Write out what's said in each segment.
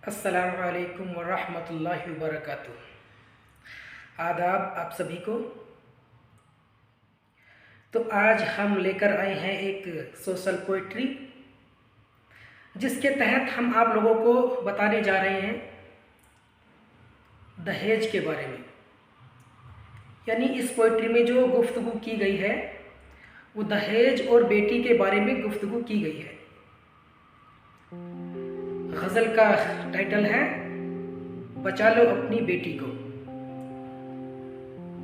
अस्सलामु अलैकुम वरहमतुल्लाहि वबरकातुह। आदाब आप सभी को। तो आज हम लेकर आए हैं एक सोशल पोइट्री, जिसके तहत हम आप लोगों को बताने जा रहे हैं दहेज के बारे में। यानी इस पोइट्री में जो गुफ्तगू की गई है वो दहेज और बेटी के बारे में गुफ्तगू की गई है। गज़ल का टाइटल है बचा लो अपनी बेटी को।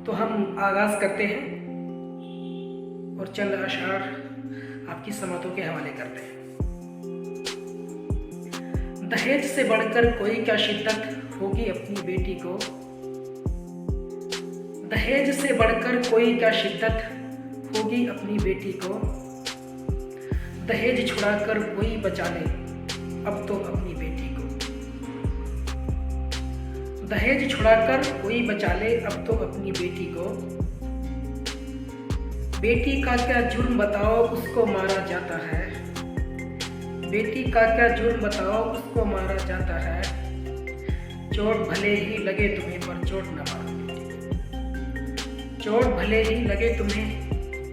तो हम आगाज़ करते हैं और चंद अशआर आपकी समातों के हवाले करते हैं। दहेज से बढ़कर कोई क्या शिद्दत होगी अपनी बेटी को। दहेज से बढ़कर कोई क्या शिद्दत होगी अपनी बेटी को। दहेज छुड़ाकर कोई बचा ले अब तो अपनी बेटी को। दहेज छुड़ाकर कोई बचा ले अब तो अपनी बेटी को। बेटी का क्या जुर्म बताओ उसको मारा जाता है। बेटी का क्या जुर्म बताओ उसको मारा जाता है। चोट भले ही लगे तुम्हें पर चोट न मारो बेटी को। चोट भले ही लगे तुम्हें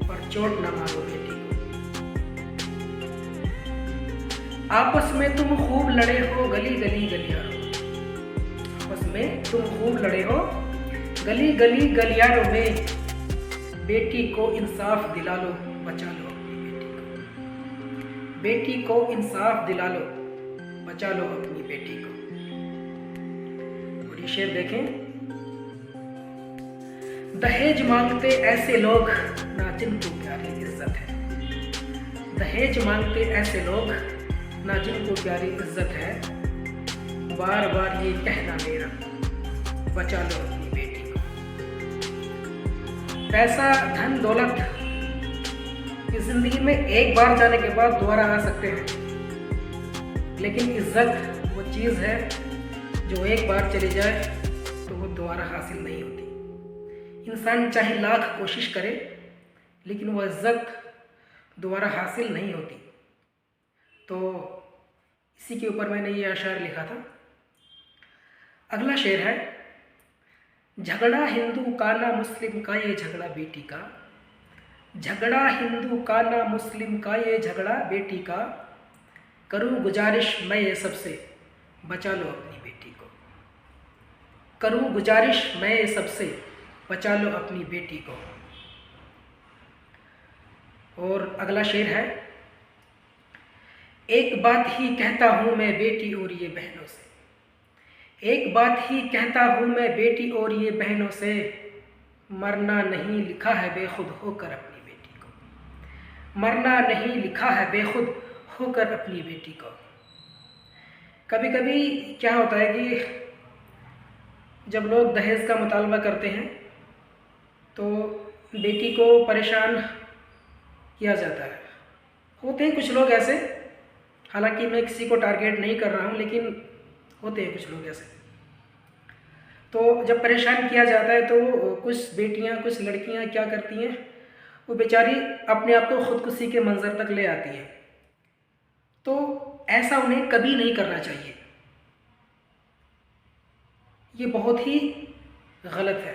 पर चोट न मारो बेटी को। आपस में तुम खूब लड़े हो गली गली गलियारों। आपस में तुम खूब लड़े हो गली गली गलियारों में। बेटी को इंसाफ दिला लो बचा लो अपनी बेटी को। बेटी को इंसाफ दिला लो बचा लो अपनी बेटी को। और ये शेर देखें। दहेज मांगते ऐसे लोग ना जिनको प्यारी इज्जत है। दहेज मांगते ऐसे लोग ना जिनको प्यारी इज्जत है। बार बार ये कहना मेरा बचा लो अपनी बेटी को। पैसा धन दौलत इस जिंदगी में एक बार जाने के बाद दोबारा आ सकते हैं, लेकिन इज्जत वो चीज़ है जो एक बार चली जाए तो वो दोबारा हासिल नहीं होती। इंसान चाहे लाख कोशिश करे लेकिन वो इज्जत दोबारा हासिल नहीं होती। तो इसी के ऊपर मैंने ये अशार लिखा था। अगला शेर है। झगड़ा हिंदू का ना मुस्लिम का ये झगड़ा बेटी का। झगड़ा हिंदू का ना मुस्लिम का ये झगड़ा बेटी का। करूं गुजारिश मैं ये सबसे बचा लो अपनी बेटी को। करूं गुजारिश मैं ये सबसे बचा लो अपनी बेटी को। और अगला शेर है। एक बात ही कहता हूँ मैं बेटी और ये बहनों से। एक बात ही कहता हूँ मैं बेटी और ये बहनों से। मरना नहीं लिखा है बेखुद होकर अपनी बेटी को। मरना नहीं लिखा है बेखुद होकर अपनी बेटी को। कभी कभी क्या होता है कि जब लोग दहेज का मुतालबा करते हैं तो बेटी को परेशान किया जाता है। होते हैं कुछ लोग ऐसे, हालांकि मैं किसी को टारगेट नहीं कर रहा हूँ, लेकिन होते हैं कुछ लोग ऐसे। तो जब परेशान किया जाता है तो कुछ बेटियाँ कुछ लड़कियाँ क्या करती हैं, वो बेचारी अपने आप को खुदकुशी के मंजर तक ले आती हैं। तो ऐसा उन्हें कभी नहीं करना चाहिए, ये बहुत ही गलत है।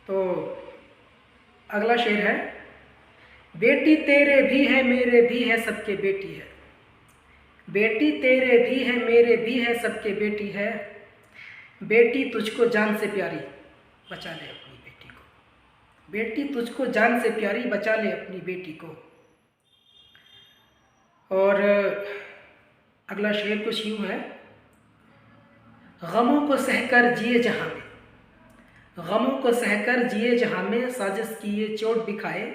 तो अगला शेर है। बेटी तेरे भी है मेरे भी है सबके बेटी है। बेटी तेरे भी है मेरे भी है सबके बेटी है। बेटी तुझको जान से प्यारी बचा ले अपनी बेटी को। बेटी तुझको जान से प्यारी बचा ले अपनी बेटी को। और अगला शेर कुछ यूँ है। गमों को सहकर जिए जहाँ में। गमों को सहकर जिए जहाँ में साजिश की ये चोट दिखाए।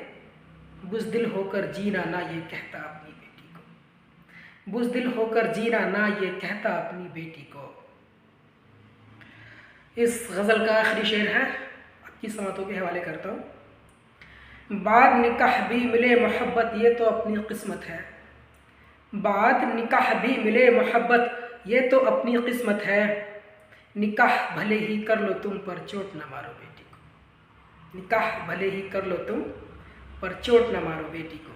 बुज़दिल होकर जीना ना ये कहता अपनी बेटी को। बुज़दिल होकर जीना ना ये कहता अपनी बेटी को। इस गज़ल का आखिरी शेर है, आपकी समातों के हवाले करता हूँ। बाद निकाह भी मिले मोहब्बत ये तो अपनी किस्मत है। बाद निकाह भी मिले मोहब्बत ये तो अपनी किस्मत है। निकाह भले ही कर लो तुम पर चोट न मारो बेटी को। निकाह भले ही कर लो तुम पर चोट न मारो बेटी को।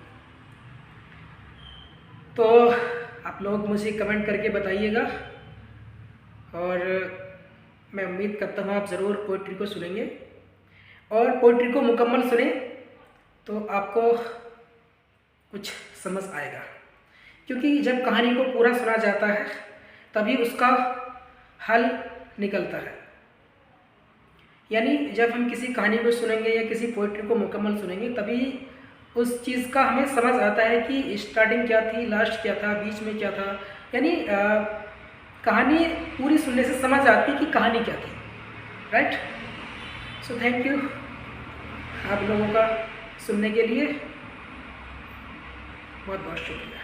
तो आप लोग मुझे कमेंट करके बताइएगा, और मैं उम्मीद करता हूँ आप ज़रूर पोइट्री को सुनेंगे, और पोइट्री को मुकम्मल सुने तो आपको कुछ समझ आएगा। क्योंकि जब कहानी को पूरा सुना जाता है तभी उसका हल निकलता है। यानी जब हम किसी कहानी को सुनेंगे या किसी पोइट्री को मुकम्मल सुनेंगे तभी उस चीज़ का हमें समझ आता है कि स्टार्टिंग क्या थी, लास्ट क्या था, बीच में क्या था। यानी कहानी पूरी सुनने से समझ आती कि कहानी क्या थी। राइट। सो थैंक यू आप लोगों का सुनने के लिए, बहुत बहुत शुक्रिया।